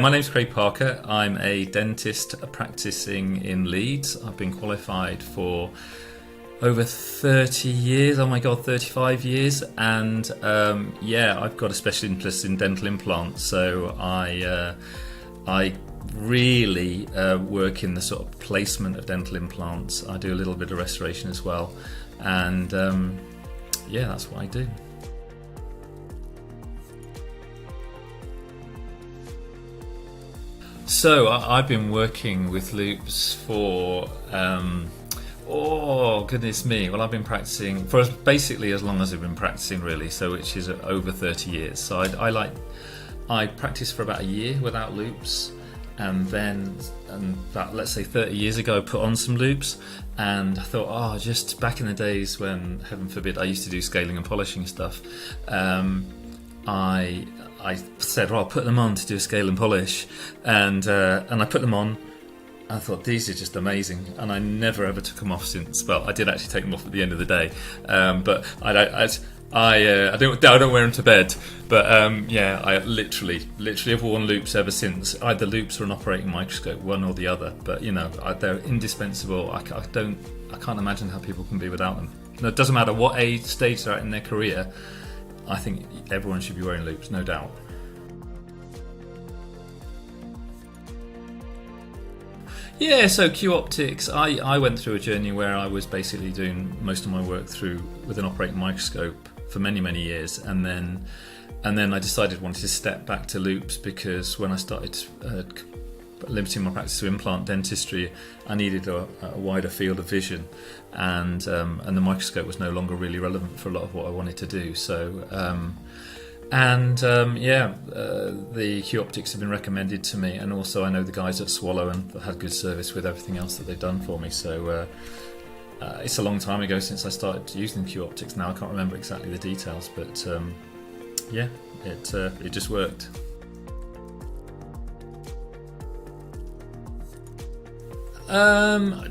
My name's Craig Parker. I'm a dentist practicing in Leeds. I've been qualified for over 30 years, 35 years, and I've got a special interest in dental implants, so I really work in the sort of placement of dental implants. I do a little bit of restoration as well, and that's what I do. So I've been working with loupes for goodness me. Well, I've been practicing for basically as long as I've been practicing, really. So which is over 30 years. So I practiced for about a year without loupes, and then let's say 30 years ago, I put on some loupes, and I thought, just back in the days when, heaven forbid, I used to do scaling and polishing stuff. I said, I'll put them on to do a scale and polish, and I put them on. I thought, these are just amazing, and I never ever took them off since. Well, I did actually take them off at the end of the day, but I don't wear them to bed. But I literally have worn loupes ever since. Either loupes or an operating microscope, one or the other. But they're indispensable. I can't imagine how people can be without them. It doesn't matter what stage they're at in their career. I think everyone should be wearing loupes, no doubt. Yeah, so Q Optics, I went through a journey where I was basically doing most of my work with an operating microscope for many, many years, and then I decided I wanted to step back to loupes, because when I started limiting my practice to implant dentistry, I needed a wider field of vision, and the microscope was no longer really relevant for a lot of what I wanted to do. So the Q Optics have been recommended to me, and also I know the guys at Swallow and had good service with everything else that they've done for me. So it's a long time ago since I started using Q Optics. Now I can't remember exactly the details, but it just worked.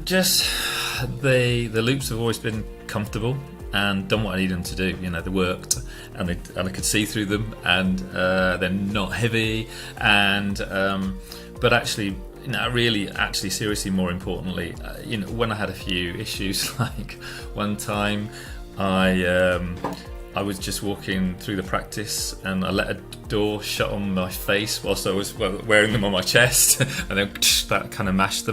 Just the loupes have always been comfortable and done what I need them to do. They worked, and I could see through them, and they're not heavy, and but actually, seriously, more importantly, when I had a few issues, like one time I was just walking through the practice, and I let a door shut on my face whilst I was wearing them on my chest, and then that kind of mashed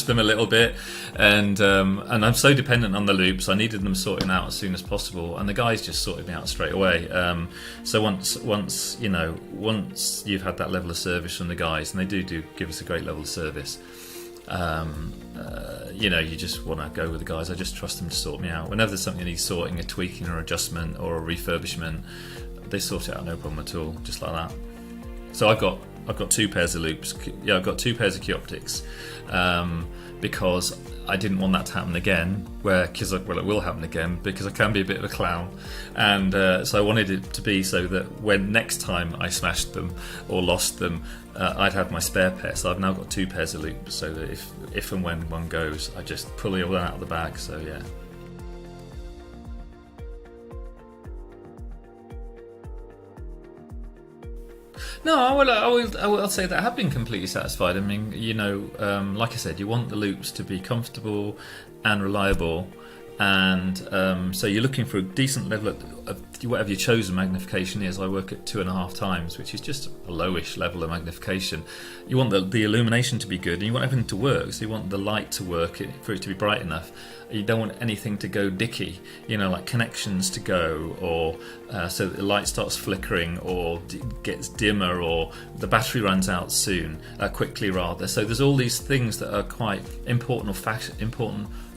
them a little bit, and I'm so dependent on the loupes. I needed them sorting out as soon as possible, and the guys just sorted me out straight away. So once you've had that level of service from the guys, and they do give us a great level of service, you just want to go with the guys. I just trust them to sort me out. Whenever there's something that needs sorting, a tweaking or adjustment or a refurbishment, they sort it out, no problem at all, just like that. So I've got two pairs of loupes. Yeah, I've got two pairs of Q Optics, because I didn't want that to happen again. It will happen again, because I can be a bit of a clown, and so I wanted it to be so that when next time I smashed them or lost them, I'd have my spare pair. So I've now got two pairs of loupes, so that if and when one goes, I just pull the other one out of the bag. So yeah. No, I'll say that I have been completely satisfied. I mean, like I said, you want the loupes to be comfortable and reliable, and so you're looking for a decent level of whatever your chosen magnification is. I work at 2.5 times, which is just a lowish level of magnification. You want the illumination to be good, and you want everything to work. So you want the light to work for it to be bright enough. You don't want anything to go dicky, like connections to go, or so that the light starts flickering or gets dimmer, or the battery runs out quickly rather. So there's all these things that are quite important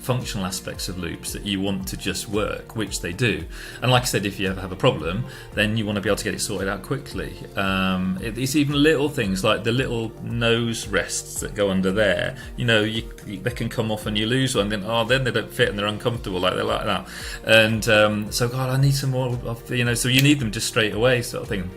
functional aspects of loupes that you want to just work, which they do. And like I said, if you ever have a problem, then you want to be able to get it sorted out quickly. It's even little things like the little nose rests that go under there. They can come off and you lose one, then they don't fit and they're uncomfortable, like they're like that. And so God, I need some more so you need them just straight away, sort of thing.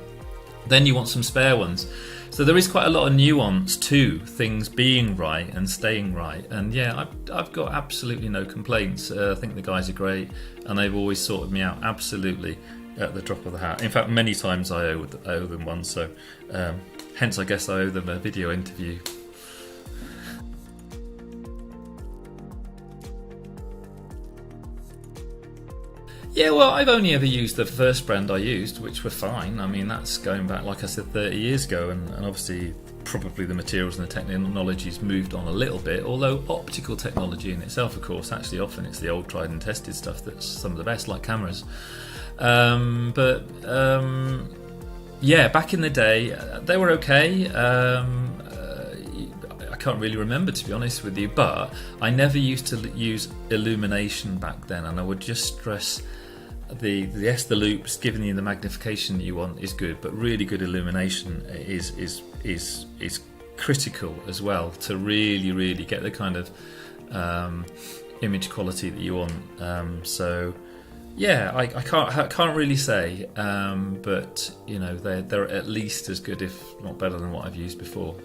Then you want some spare ones. So there is quite a lot of nuance to things being right and staying right. And yeah, I've got absolutely no complaints. I think the guys are great, and they've always sorted me out absolutely at the drop of the hat. In fact, many times I owe them one. So Hence, I guess I owe them a video interview. Yeah, well, I've only ever used the first brand I used, which were fine. I mean, that's going back, like I said, 30 years ago, and obviously probably the materials and the technology's moved on a little bit, although optical technology in itself, of course, actually often it's the old tried and tested stuff that's some of the best, like cameras. Yeah, back in the day, they were okay. I can't really remember, to be honest with you, but I never used to use illumination back then, and I would just stress the loupes, giving you the magnification that you want, is good, but really good illumination is critical as well to really get the kind of image quality that you want. So yeah, I can't really say, but you know, they're at least as good, if not better, than what I've used before.